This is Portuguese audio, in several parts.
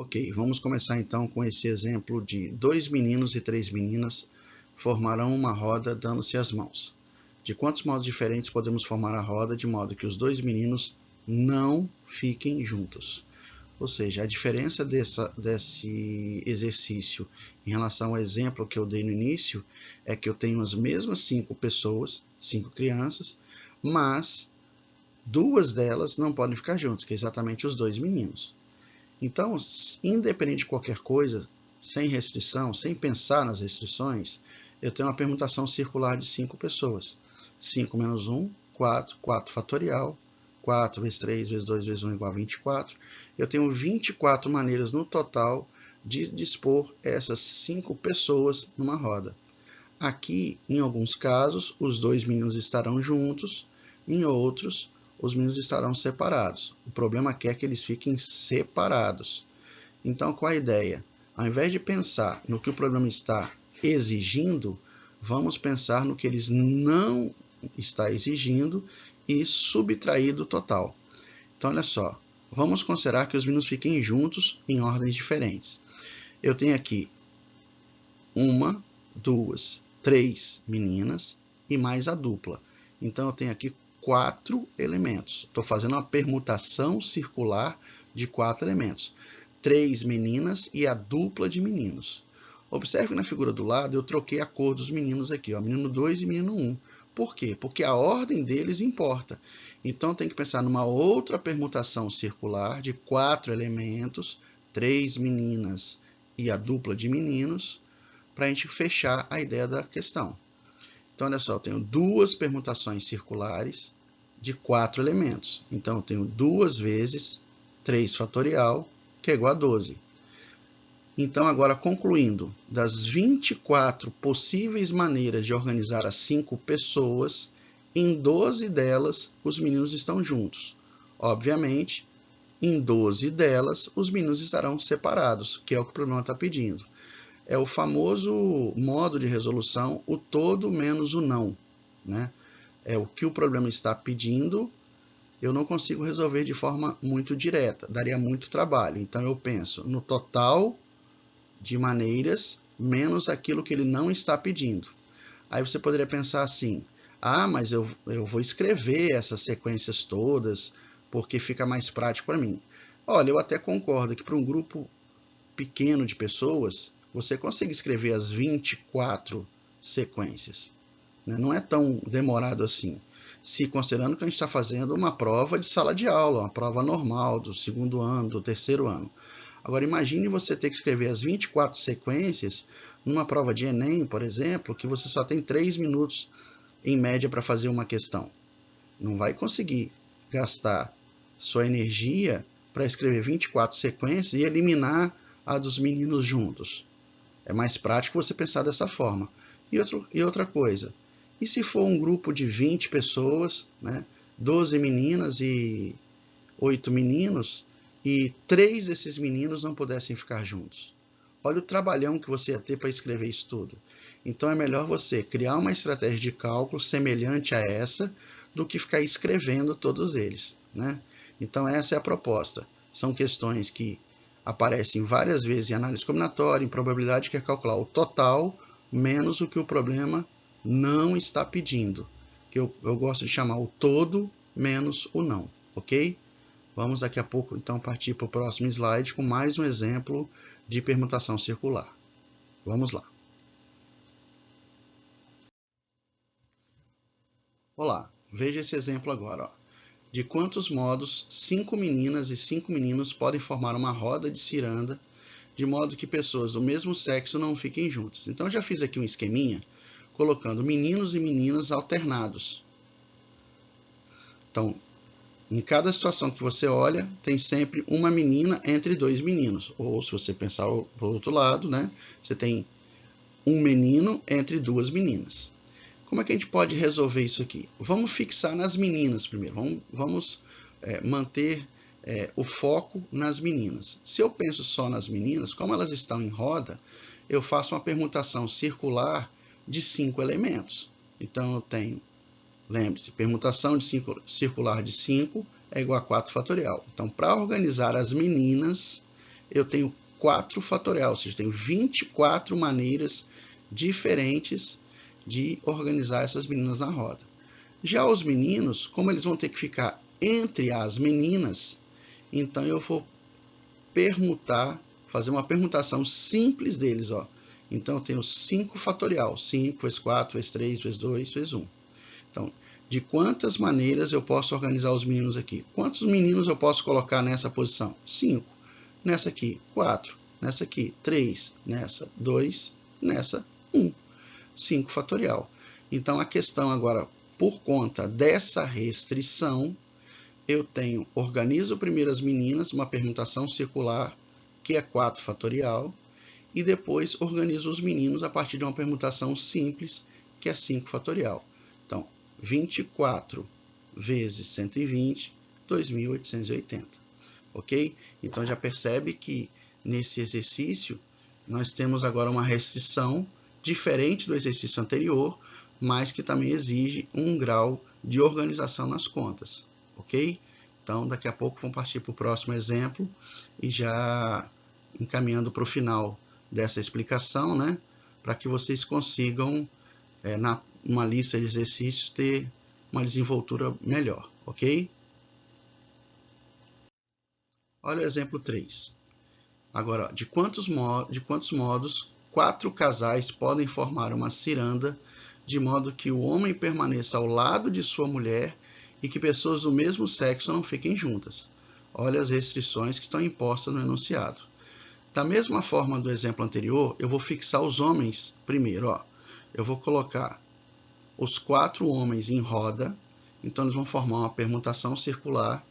Ok, vamos começar então com esse exemplo de 2 meninos e 3 meninas formarão uma roda dando-se as mãos. De quantos modos diferentes podemos formar a roda de modo que os 2 meninos não fiquem juntos? Ou seja, a diferença desse exercício em relação ao exemplo que eu dei no início é que eu tenho as mesmas 5 pessoas, 5 crianças, mas 2 delas não podem ficar juntas, que é exatamente os 2 meninos. Então, independente de qualquer coisa, sem restrição, sem pensar nas restrições, eu tenho uma permutação circular de 5 pessoas. 5 menos 1, 4, 4 fatorial, 4 vezes 3 vezes 2 vezes 1 igual a 24. Eu tenho 24 maneiras no total de dispor essas 5 pessoas numa roda. Aqui, em alguns casos, os 2 meninos estarão juntos, em outros, os meninos estarão separados. O problema é que eles fiquem separados. Então, qual a ideia? Ao invés de pensar no que o problema está exigindo, vamos pensar no que eles não está exigindo e subtrair do total. Então, olha só, vamos considerar que os meninos fiquem juntos em ordens diferentes. Eu tenho aqui 1, 2, 3 meninas e mais a dupla. Então, eu tenho aqui 4 elementos. Estou fazendo uma permutação circular de 4 elementos. 3 meninas e a dupla de meninos. Observe que na figura do lado eu troquei a cor dos meninos aqui, ó, menino 2 e menino 1. Por quê? Porque a ordem deles importa. Então, tem que pensar numa outra permutação circular de 4 elementos, 3 meninas e a dupla de meninos, para a gente fechar a ideia da questão. Então, olha só, eu tenho 2 permutações circulares de 4 elementos. Então, eu tenho 2 vezes 3 fatorial, que é igual a 12. Então, agora, concluindo, das 24 possíveis maneiras de organizar as 5 pessoas, em 12 delas, os meninos estão juntos. Obviamente, em 12 delas, os meninos estarão separados, que é o que o problema está pedindo. É o famoso modo de resolução, o todo menos o não, né? É o que o problema está pedindo, eu não consigo resolver de forma muito direta, daria muito trabalho. Então, eu penso no total de maneiras menos aquilo que ele não está pedindo. Aí você poderia pensar assim, mas eu vou escrever essas sequências todas, porque fica mais prático para mim. Olha, eu até concordo que para um grupo pequeno de pessoas, você consegue escrever as 24 sequências. Não é tão demorado assim. Se considerando que a gente está fazendo uma prova de sala de aula, uma prova normal do 2º ano, do 3º ano. Agora, imagine você ter que escrever as 24 sequências numa prova de Enem, por exemplo, que você só tem 3 minutos em média para fazer uma questão. Não vai conseguir gastar sua energia para escrever 24 sequências e eliminar a dos meninos juntos. É mais prático você pensar dessa forma. E outra coisa, e se for um grupo de 20 pessoas, né, 12 meninas e 8 meninos, e 3 desses meninos não pudessem ficar juntos? Olha o trabalhão que você ia ter para escrever isso tudo. Então, é melhor você criar uma estratégia de cálculo semelhante a essa do que ficar escrevendo todos eles, né? Então, essa é a proposta. São questões que aparecem várias vezes em análise combinatória, em probabilidade, que é calcular o total menos o que o problema não está pedindo, que eu gosto de chamar o todo menos o não, ok? Vamos daqui a pouco, então, partir para o próximo slide com mais um exemplo de permutação circular. Vamos lá. Olá, veja esse exemplo agora. Ó. De quantos modos 5 meninas e 5 meninos podem formar uma roda de ciranda, de modo que pessoas do mesmo sexo não fiquem juntas? Então, eu já fiz aqui um esqueminha, colocando meninos e meninas alternados. Então, em cada situação que você olha, tem sempre uma menina entre 2 meninos. Ou, se você pensar do outro lado, né, você tem um menino entre 2 meninas. Como é que a gente pode resolver isso aqui? Vamos fixar nas meninas primeiro. Vamos manter o foco nas meninas. Se eu penso só nas meninas, como elas estão em roda, eu faço uma permutação circular de 5 elementos. Então, eu tenho, lembre-se, permutação circular de 5 é igual a 4 fatorial. Então, para organizar as meninas, eu tenho 4 fatorial, ou seja, tenho 24 maneiras diferentes de organizar essas meninas na roda. Já os meninos, como eles vão ter que ficar entre as meninas, então eu vou permutar, fazer uma permutação simples deles, ó. Então eu tenho 5 fatorial, 5 vezes 4 vezes 3 vezes 2 vezes 1. Então, de quantas maneiras eu posso organizar os meninos aqui? Quantos meninos eu posso colocar nessa posição? 5. Nessa aqui, 4. Nessa aqui, 3. Nessa, 2. Nessa, 1. 5 fatorial. Então, a questão agora, por conta dessa restrição, eu organizo primeiro as meninas, uma permutação circular, que é 4 fatorial, e depois organizo os meninos a partir de uma permutação simples, que é 5 fatorial. Então, 24 vezes 120, 2.880. Ok? Então, já percebe que nesse exercício, nós temos agora uma restrição diferente do exercício anterior, mas que também exige um grau de organização nas contas. Ok? Então, daqui a pouco vamos partir para o próximo exemplo e já encaminhando para o final dessa explicação, né? Para que vocês consigam, numa lista de exercícios, ter uma desenvoltura melhor, ok? Olha o exemplo 3. Agora, de quantos modos 4 casais podem formar uma ciranda, de modo que o homem permaneça ao lado de sua mulher e que pessoas do mesmo sexo não fiquem juntas? Olha as restrições que estão impostas no enunciado. Da mesma forma do exemplo anterior, eu vou fixar os homens primeiro. Ó. Eu vou colocar os 4 homens em roda, então eles vão formar uma permutação circular.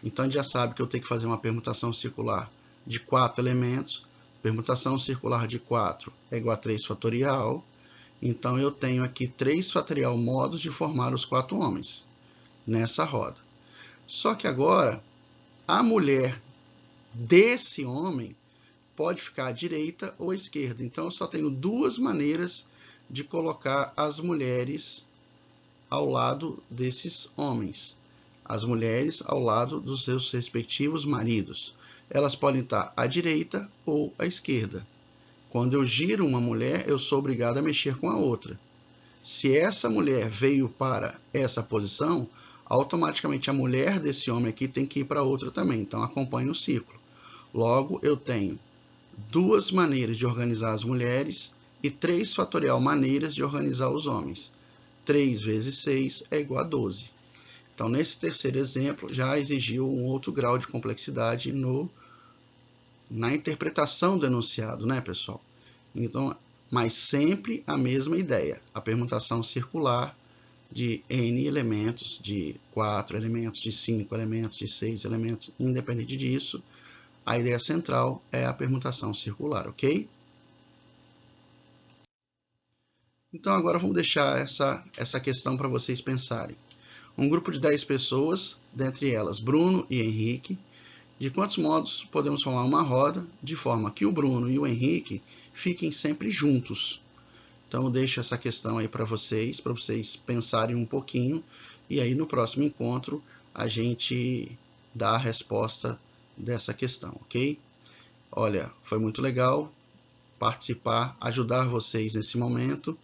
Então a gente já sabe que eu tenho que fazer uma permutação circular de 4 elementos. Permutação circular de 4 é igual a 3 fatorial. Então eu tenho aqui 3 fatorial modos de formar os 4 homens nessa roda. Só que agora, a mulher desse homem pode ficar à direita ou à esquerda. Então, eu só tenho 2 maneiras de colocar as mulheres ao lado desses homens. As mulheres ao lado dos seus respectivos maridos. Elas podem estar à direita ou à esquerda. Quando eu giro uma mulher, eu sou obrigado a mexer com a outra. Se essa mulher veio para essa posição, automaticamente a mulher desse homem aqui tem que ir para outra também. Então, acompanhe o ciclo. Logo, eu tenho 2 maneiras de organizar as mulheres e 3 fatorial maneiras de organizar os homens. 3 vezes 6 é igual a 12. Então, nesse terceiro exemplo, já exigiu um outro grau de complexidade na interpretação do enunciado, né, pessoal? Então, mas sempre a mesma ideia, a permutação circular de N elementos, de 4 elementos, de 5 elementos, de 6 elementos, independente disso, a ideia central é a permutação circular, ok? Então, agora vamos deixar essa questão para vocês pensarem. Um grupo de 10 pessoas, dentre elas Bruno e Henrique, de quantos modos podemos formar uma roda, de forma que o Bruno e o Henrique fiquem sempre juntos? Então, eu deixo essa questão aí para vocês pensarem um pouquinho, e aí no próximo encontro a gente dá a resposta dessa questão, ok? Olha, foi muito legal participar, ajudar vocês nesse momento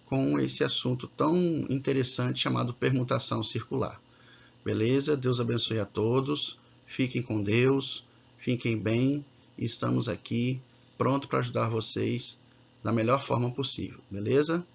com esse assunto tão interessante chamado permutação circular. Beleza? Deus abençoe a todos, fiquem com Deus, fiquem bem, e estamos aqui pronto para ajudar vocês da melhor forma possível, beleza?